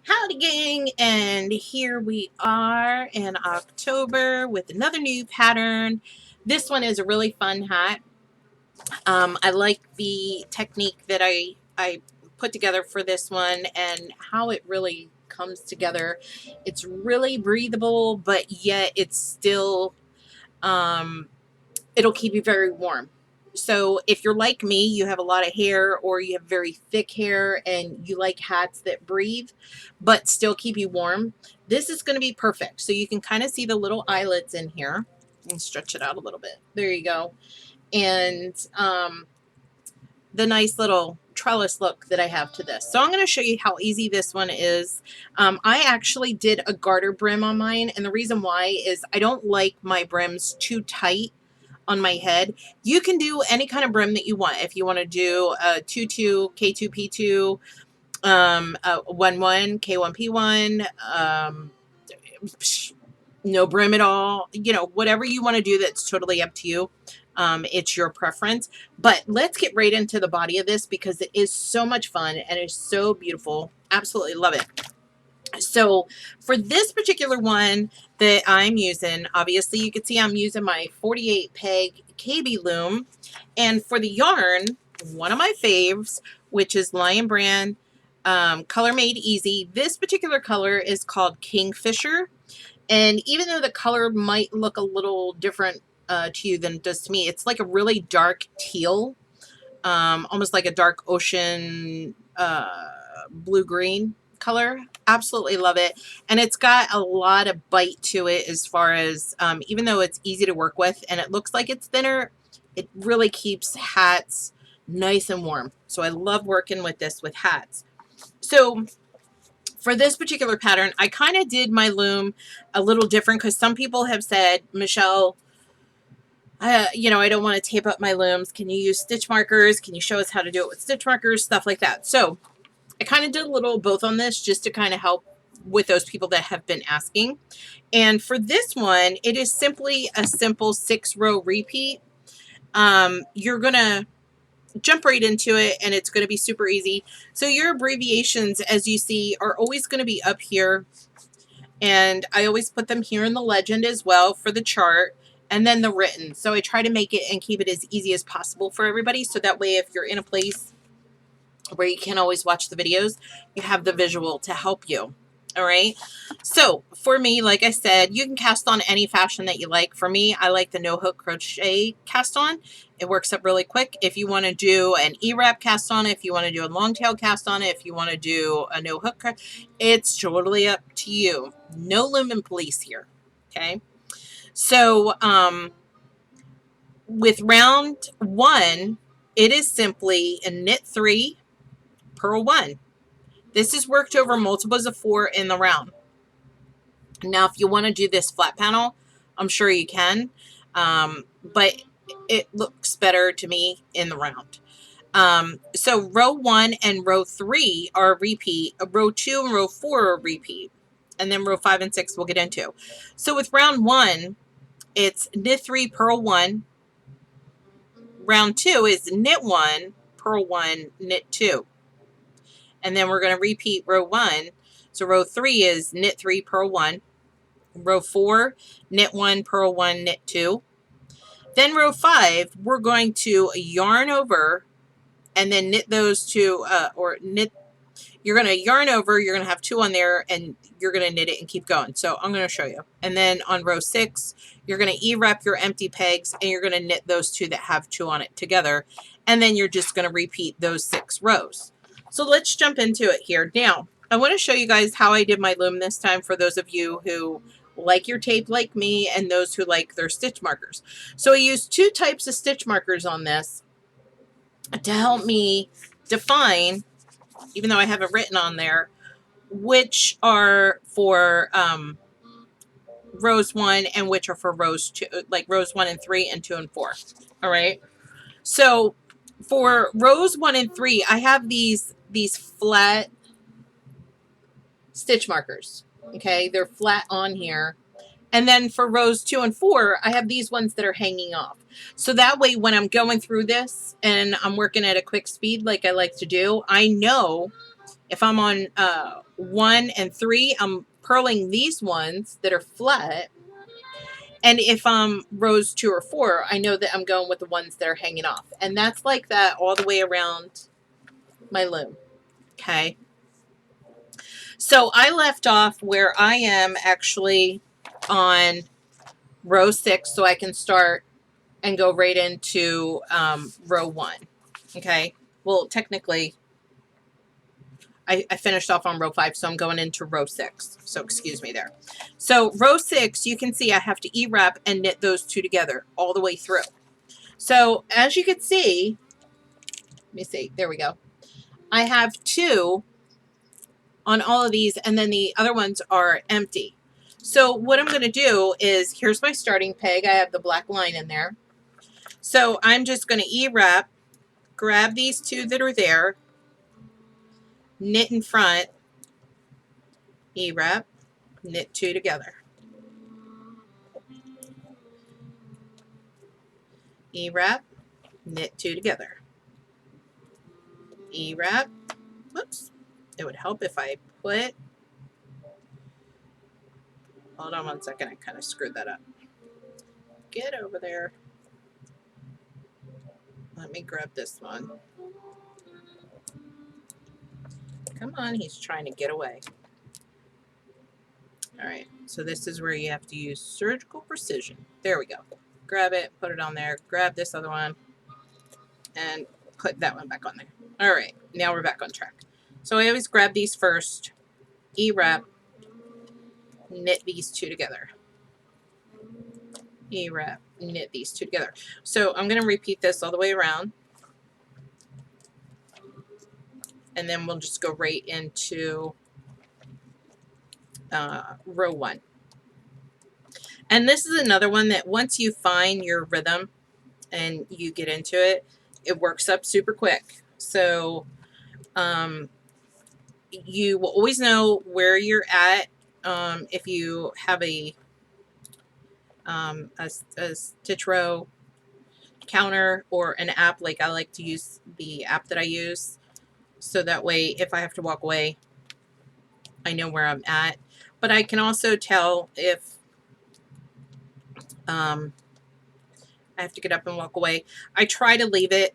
Howdy gang, and here we are in October with another new pattern. This one is a really fun hat. I like the technique that I put together for this one and how it really comes together. It's really breathable, but yet it's still um, it'll keep you very warm. So if you're like me, you have a lot of hair or you have very thick hair and you like hats that breathe but still keep you warm, this is going to be perfect. So you can kind of see the little eyelets in here and stretch it out a little bit. There you go. And the nice little trellis look that I have to this. So I'm going to show you how easy this one is. I actually did a garter brim on mine, and the reason why is I don't like my brims too tight on my head. You can do any kind of brim that you want. If you want to do a 2-2, K2P2, a 1-1, K1P1, no brim at all, whatever you want to do, that's totally up to you. It's your preference, but let's get right into the body of this because it is so much fun and it's so beautiful. Absolutely love it. So for this particular one that I'm using, obviously you can see I'm using my 48 peg KB loom. And for the yarn, one of my faves, which is Lion Brand Color Made Easy. This particular color is called Kingfisher. And even though the color might look a little different to you than it does to me, it's like a really dark teal, almost like a dark ocean blue-green color. Absolutely love it. And it's got a lot of bite to it as far as, even though it's easy to work with and it looks like it's thinner, it really keeps hats nice and warm. So I love working with this with hats. So for this particular pattern, I kind of did my loom a little different because some people have said, Michelle, I don't want to tape up my looms. Can you use stitch markers? Can you show us how to do it with stitch markers? Stuff like that. So I kind of did a little both on this just to kind of help with those people that have been asking. And for this one, it is simply a simple 6-row repeat. You're going to jump right into it and it's going to be super easy. So your abbreviations, as you see, are always going to be up here. And I always put them here in the legend as well for the chart and then the written. So I try to make it and keep it as easy as possible for everybody. So that way, if you're in a place where you can't always watch the videos, you have the visual to help you. All right. So for me, like I said, you can cast on any fashion that you like. For me, I like the no hook crochet cast on. It works up really quick. If you want to do an E-wrap cast on, if you want to do a long tail cast on, if you want to do a no hook, it's totally up to you. No limit police here. Okay. So, with round 1, it is simply a knit 3, purl 1. This is worked over multiples of 4 in the round. Now, if you want to do this flat panel, I'm sure you can, but it looks better to me in the round. So row 1 and row 3 are a repeat. Row 2 and row 4 are a repeat. And then row 5 and 6 we'll get into. So with round 1, it's knit 3, purl 1. Round 2 is knit 1, purl 1, knit 2. And then we're going to repeat row 1. So row 3 is knit 3, purl 1. Row 4, knit 1, purl 1, knit 2. Then row 5, we're going to yarn over and then knit those two, you're going to yarn over, you're going to have 2 on there, and you're going to knit it and keep going. So I'm going to show you. And then on row 6, you're going to E-wrap your empty pegs, and you're going to knit those 2 that have 2 on it together. And then you're just going to repeat those 6 rows. So let's jump into it here. Now, I want to show you guys how I did my loom this time for those of you who like your tape like me and those who like their stitch markers. So I used 2 types of stitch markers on this to help me define, even though I have it written on there, which are for rows 1 and which are for rows 2, like rows 1 and 3 and 2 and 4. All right. So for rows 1 and 3, I have these flat stitch markers. Okay. They're flat on here. And then for rows 2 and 4, I have these ones that are hanging off. So that way, when I'm going through this and I'm working at a quick speed, like I like to do, I know If I'm on 1 and 3, I'm purling these ones that are flat. And if I'm rows 2 or 4, I know that I'm going with the ones that are hanging off. And that's like that all the way around my loom. Okay. So I left off where I am actually on row 6, so I can start and go right into row 1. Okay. Well, technically, I finished off on row 5, so I'm going into row 6. So excuse me there. So row 6, you can see I have to E-wrap and knit those two together all the way through. So as you can see, let me see, there we go. I have 2 on all of these, and then the other ones are empty. So what I'm going to do is, here's my starting peg. I have the black line in there. So I'm just going to E-wrap, grab these 2 that are there, knit in front, E-wrap, knit 2 together. E-wrap, knit 2 together. E-wrap, whoops, it would help if I put, hold on one second, I kind of screwed that up. Get over there. Let me grab this one. Come on, he's trying to get away. All right, so this is where you have to use surgical precision. There we go. Grab it, put it on there, grab this other one, and put that one back on there. All right, now we're back on track. So I always grab these first, E-wrap, knit these 2 together. E-wrap, knit these 2 together. So I'm going to repeat this all the way around. And then we'll just go right into row 1. And this is another one that once you find your rhythm and you get into it, it works up super quick. So you will always know where you're at if you have a Stitch Row counter or an app. Like I like to use the app that I use, so that way if I have to walk away, I know where I'm at. But I can also tell if I have to get up and walk away. I try to leave it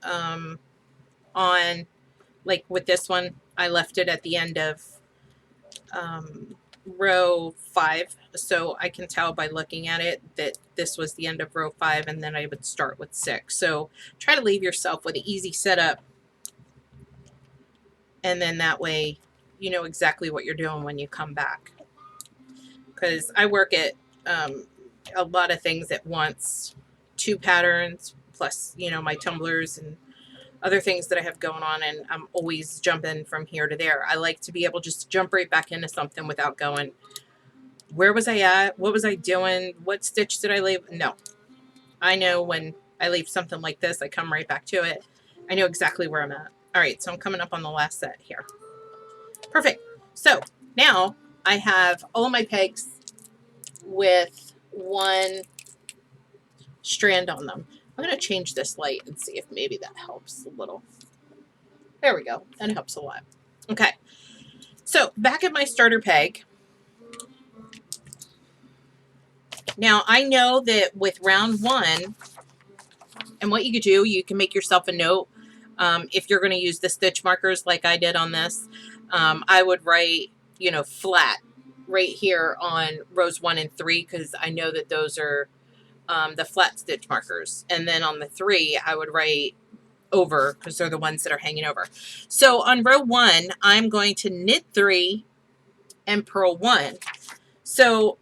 on, like with this one, I left it at the end of row 5, so I can tell by looking at it that this was the end of row 5, and then I would start with 6. So try to leave yourself with an easy setup, and then that way you know exactly what you're doing when you come back. Because I work at a lot of things at once, 2 patterns plus, you know, my tumblers and other things that I have going on, and I'm always jumping from here to there. I like to be able just to jump right back into something without going, where was I at? What was I doing? What stitch did I leave? No. I know when I leave something like this, I come right back to it. I know exactly where I'm at. All right, so I'm coming up on the last set here. Perfect. So now I have all my pegs with 1 strand on them. I'm going to change this light and see if maybe that helps a little. There we go. That helps a lot. Okay. So back at my starter peg. Now I know that with round 1, and what you could do, you can make yourself a note. If you're going to use the stitch markers like I did on this, I would write, you know, flat right here on rows 1 and 3, because I know that those are the flat stitch markers. And then on the 3, I would write over, because they're the ones that are hanging over. So on row 1, I'm going to knit 3 and purl 1. So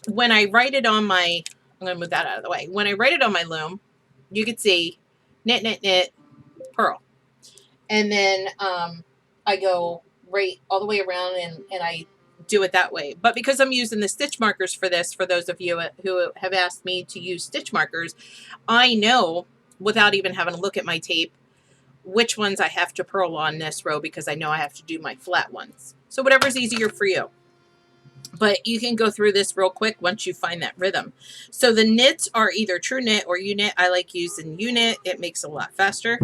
when I write it on my, I'm going to move that out of the way. When I write it on my loom, you can see knit, knit, knit, purl. And then I go right all the way around and I do it that way. But because I'm using the stitch markers for this, for those of you who have asked me to use stitch markers, I know without even having to look at my tape which ones I have to purl on this row, because I know I have to do my flat ones. So whatever's easier for you. But you can go through this real quick once you find that rhythm. So the knits are either true knit or U-knit. I like using U-knit. It makes it a lot faster.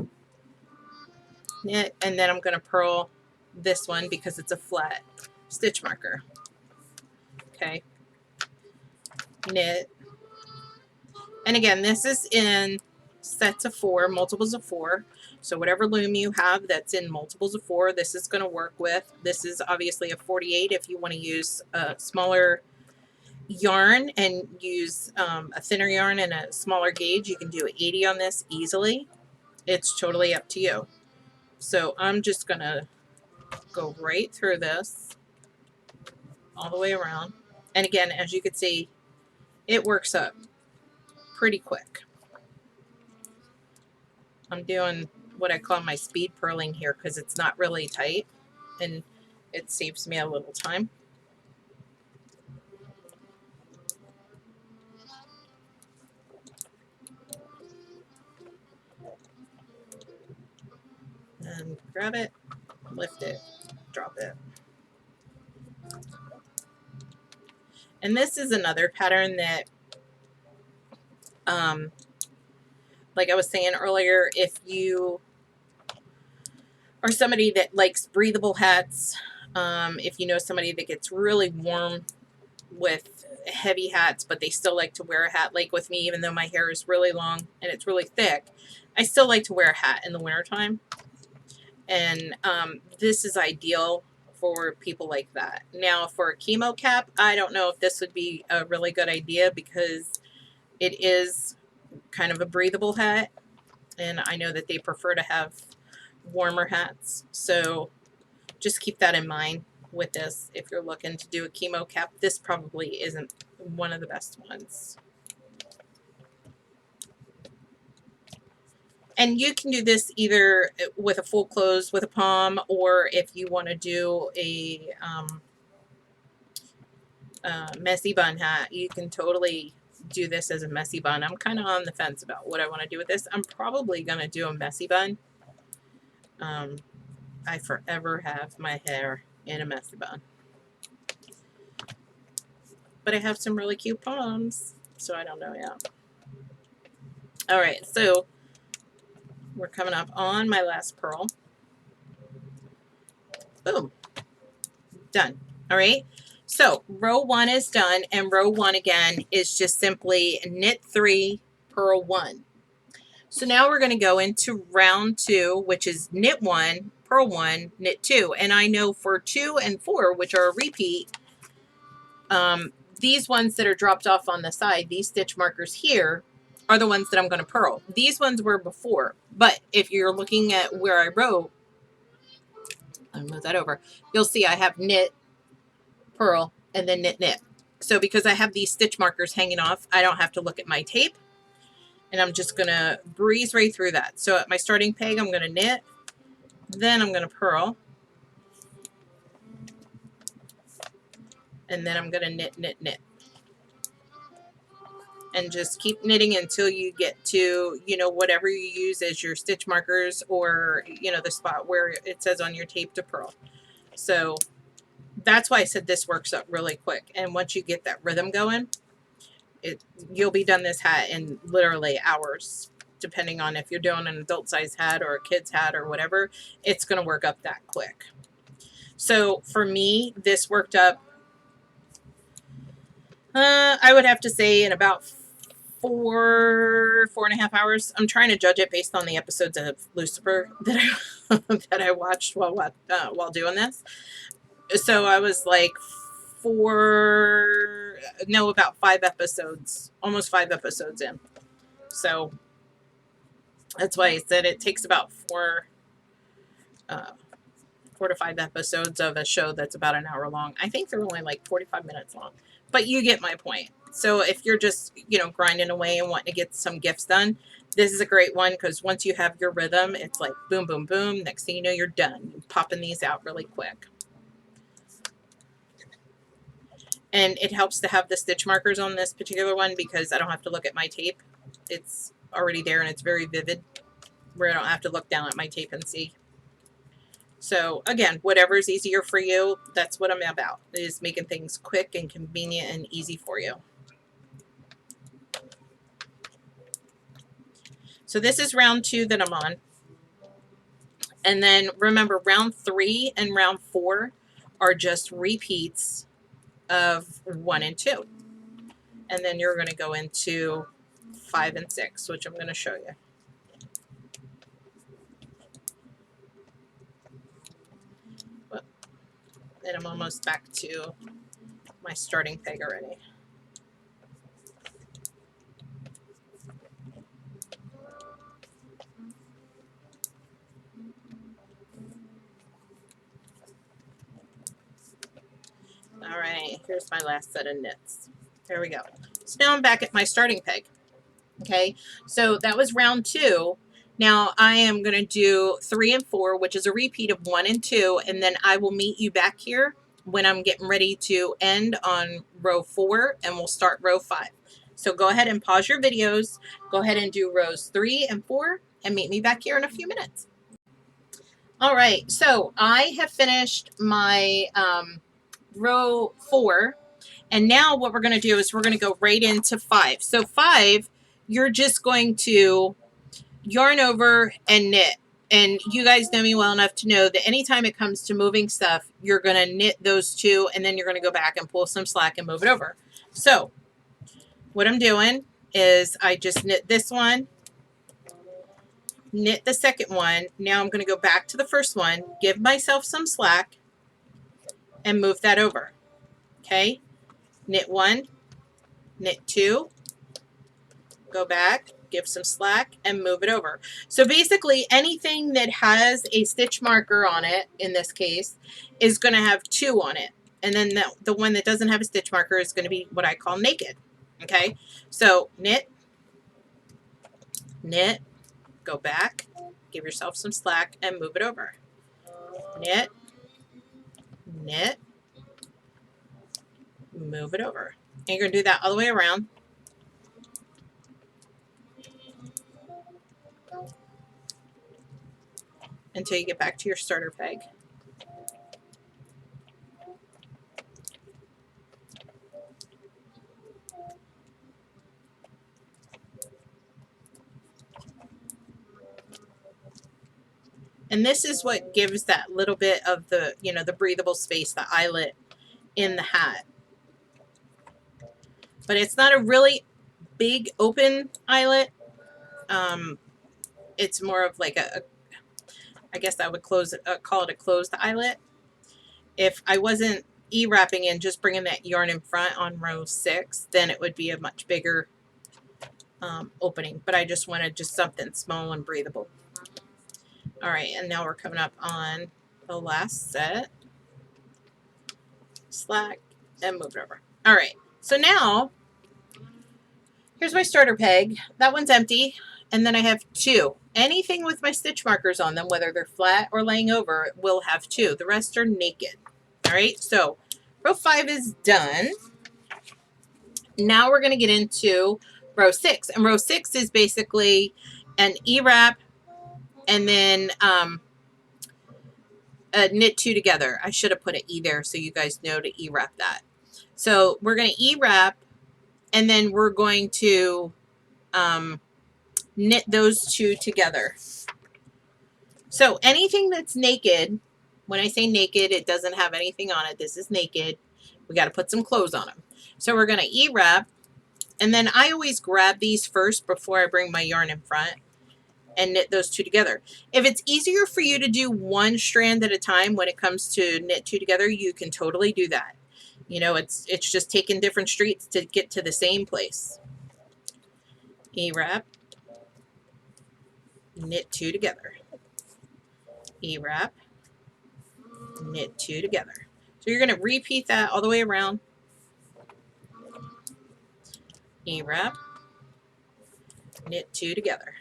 Knit, and then I'm going to purl this one because it's a flat stitch marker. Okay, knit. And again, this is in sets of 4, multiples of 4. So whatever loom you have that's in multiples of 4, this is going to work with. This is obviously a 48. If you want to use a smaller yarn and use a thinner yarn and a smaller gauge, you can do 80 on this easily. It's totally up to you. So I'm just going to go right through this all the way around. And again, as you can see, it works up pretty quick. I'm doing what I call my speed purling here because it's not really tight and it saves me a little time. And grab it, lift it, drop it. And this is another pattern that, like I was saying earlier, if you are somebody that likes breathable hats, if you know somebody that gets really warm with heavy hats, but they still like to wear a hat, like with me, even though my hair is really long and it's really thick, I still like to wear a hat in the wintertime. And this is ideal for people like that. Now for a chemo cap, I don't know if this would be a really good idea because it is kind of a breathable hat. And I know that they prefer to have warmer hats. So just keep that in mind with this. If you're looking to do a chemo cap, this probably isn't one of the best ones. And you can do this either with a full close with a palm, or if you want to do a messy bun hat, you can totally do this as a messy bun. I'm kind of on the fence about what I want to do with this. I'm probably going to do a messy bun. I forever have my hair in a messy bun. But I have some really cute palms, so I don't know yet. All right, so we're coming up on my last purl. Boom. Done. All right. So row 1 is done, and row 1 again is just simply knit 3, purl 1. So now we're going to go into round 2, which is knit 1, purl 1, knit 2. And I know for 2 and 4, which are a repeat, these ones that are dropped off on the side, these stitch markers here, are the ones that I'm going to purl. These ones were before, but if you're looking at where I wrote, I'll move that over, you'll see I have knit, purl, and then knit, knit. So because I have these stitch markers hanging off, I don't have to look at my tape, and I'm just going to breeze right through that. So at my starting peg, I'm going to knit, then I'm going to purl, and then I'm going to knit, knit, knit. And just keep knitting until you get to, you know, whatever you use as your stitch markers, or, you know, the spot where it says on your tape to purl. So that's why I said this works up really quick. And once you get that rhythm going, you'll be done this hat in literally hours, depending on if you're doing an adult size hat or a kid's hat or whatever. It's going to work up that quick. So for me, this worked up, I would have to say, in about 4.5 hours. I'm trying to judge it based on the episodes of Lucifer that I watched while doing this. So I was like about 5 episodes, almost 5 episodes in. So that's why I said it takes about 4 to 5 episodes of a show that's about an hour long. I think they're only like 45 minutes long, but you get my point. So if you're just, you know, grinding away and wanting to get some gifts done, this is a great one, because once you have your rhythm, it's like boom, boom, boom. Next thing you know, you're done. You're popping these out really quick. And it helps to have the stitch markers on this particular one because I don't have to look at my tape. It's already there and it's very vivid, where I don't have to look down at my tape and see. So again, whatever is easier for you, that's what I'm about, is making things quick and convenient and easy for you. So this is round 2 that I'm on. And then remember, round 3 and round 4 are just repeats of 1 and 2. And then you're going to go into 5 and 6, which I'm going to show you. And I'm almost back to my starting peg already. All right, here's my last set of knits. There we go. So now I'm back at my starting peg. Okay, so that was round 2. Now I am going to do 3 and 4, which is a repeat of 1 and 2, and then I will meet you back here when I'm getting ready to end on row 4, and we'll start row 5. So go ahead and pause your videos, go ahead and do rows 3 and 4, and meet me back here in a few minutes. All right, so I have finished my row 4, and now what we're going to do is we're going to go right into 5. So 5, you're just going to yarn over and knit. And you guys know me well enough to know that anytime it comes to moving stuff, you're going to knit those 2, and then you're going to go back and pull some slack and move it over. So what I'm doing is I just knit this one, knit the second one. Now I'm going to go back to the first one, give myself some slack, and move that over. Okay, knit 1, knit 2, go back, give some slack, and move it over. So basically anything that has a stitch marker on it, in this case, is going to have 2 on it. And then the one that doesn't have a stitch marker is going to be what I call naked. Okay, so knit, knit, go back, give yourself some slack, and move it over. Knit, knit, move it over. And you're going to do that all the way around. Until you get back to your starter peg. And this is what gives that little bit of the, you know, the breathable space, the eyelet in the hat. But it's not a really big open eyelet. It's more of like I guess I would call it a closed eyelet. If I wasn't E-wrapping and just bringing that yarn in front on row 6, then it would be a much bigger opening. But I just wanted just something small and breathable. All right, and now we're coming up on the last set. Slack and move it over. All right, so now here's my starter peg. That one's empty, and then I have 2. Anything with my stitch markers on them, whether they're flat or laying over, will have 2. The rest are naked. All right, so row 5 is done. Now we're going to get into row 6, and row 6 is basically an E-wrap and then knit 2 together. I should have put an E there so you guys know to E-wrap that. So we're going to E-wrap, and then we're going to knit those 2 together. So anything that's naked, when I say naked, it doesn't have anything on it. This is naked. We got to put some clothes on them. So we're going to E-wrap, and then I always grab these first before I bring my yarn in front and knit those 2 together. If it's easier for you to do one strand at a time when it comes to knit 2 together, you can totally do that. You know, it's just taking different streets to get to the same place. E-wrap, knit 2 together. E-wrap, knit 2 together. So you're going to repeat that all the way around. E-wrap, knit 2 together.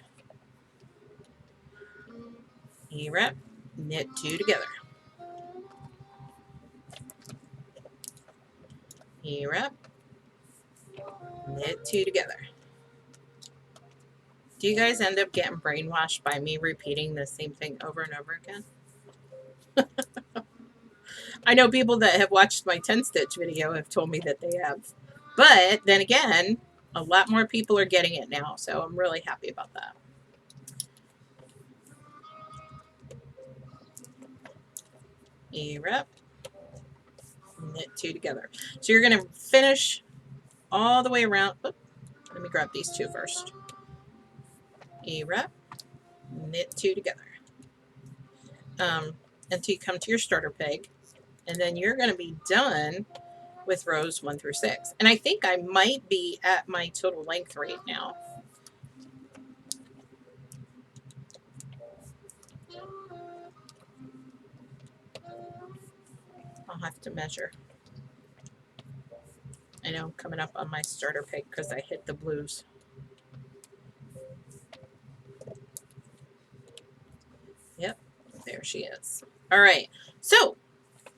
E-wrap, knit 2 together. E-wrap, knit 2 together. Do you guys end up getting brainwashed by me repeating the same thing over and over again? I know people that have watched my 10-stitch video have told me that they have. But then again, a lot more people are getting it now, so I'm really happy about that. A rep, knit 2 together. So you're going to finish all the way around. Oop, let me grab these 2 first. A rep, knit 2 together until you come to your starter peg, and then you're going to be done with rows 1 through 6. And I think I might be at my total length right now. I'll have to measure. I know I'm coming up on my starter peg because I hit the blues. Yep, there she is. All right, so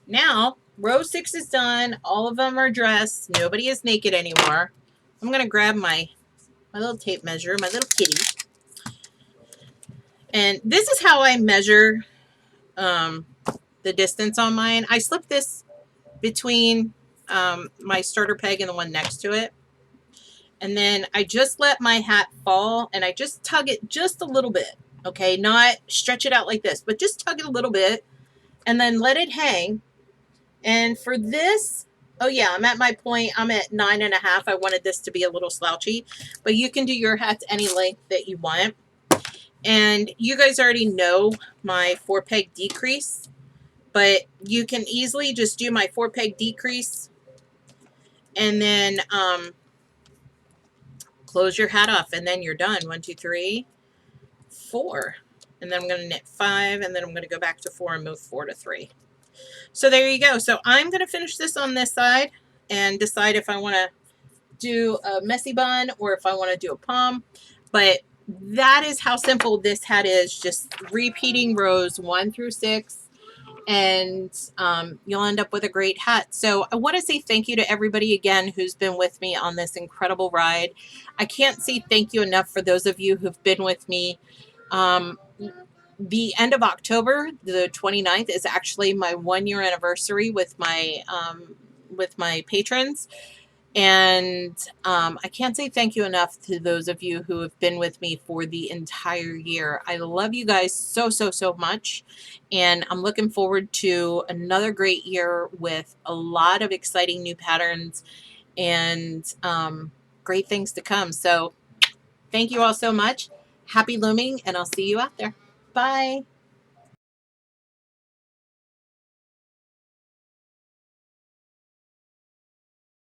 now row 6 is done. All of them are dressed. Nobody is naked anymore. I'm going to grab my little tape measure, my little kitty. And this is how I measure the distance on mine. I slip this between my starter peg and the one next to it. And then I just let my hat fall and I just tug it just a little bit. Okay, not stretch it out like this, but just tug it a little bit and then let it hang. And for this, oh yeah, I'm at my point. I'm at 9.5. I wanted this to be a little slouchy, but you can do your hats any length that you want. And you guys already know my 4-peg decrease, but you can easily just do my 4-peg decrease and then close your hat off, and then you're done. 1, 2, 3, 4. And then I'm going to knit 5, and then I'm going to go back to 4 and move 4 to 3. So there you go. So I'm going to finish this on this side and decide if I want to do a messy bun or if I want to do a pom. But that is how simple this hat is, just repeating rows 1 through 6. And you'll end up with a great hat. So I want to say thank you to everybody again who's been with me on this incredible ride. I can't say thank you enough for those of you who've been with me. The end of October, the 29th, is actually my 1-year anniversary with my patrons. And I can't say thank you enough to those of you who have been with me for the entire year. I love you guys so, so, so much. And I'm looking forward to another great year with a lot of exciting new patterns and great things to come. So thank you all so much. Happy looming, and I'll see you out there. Bye.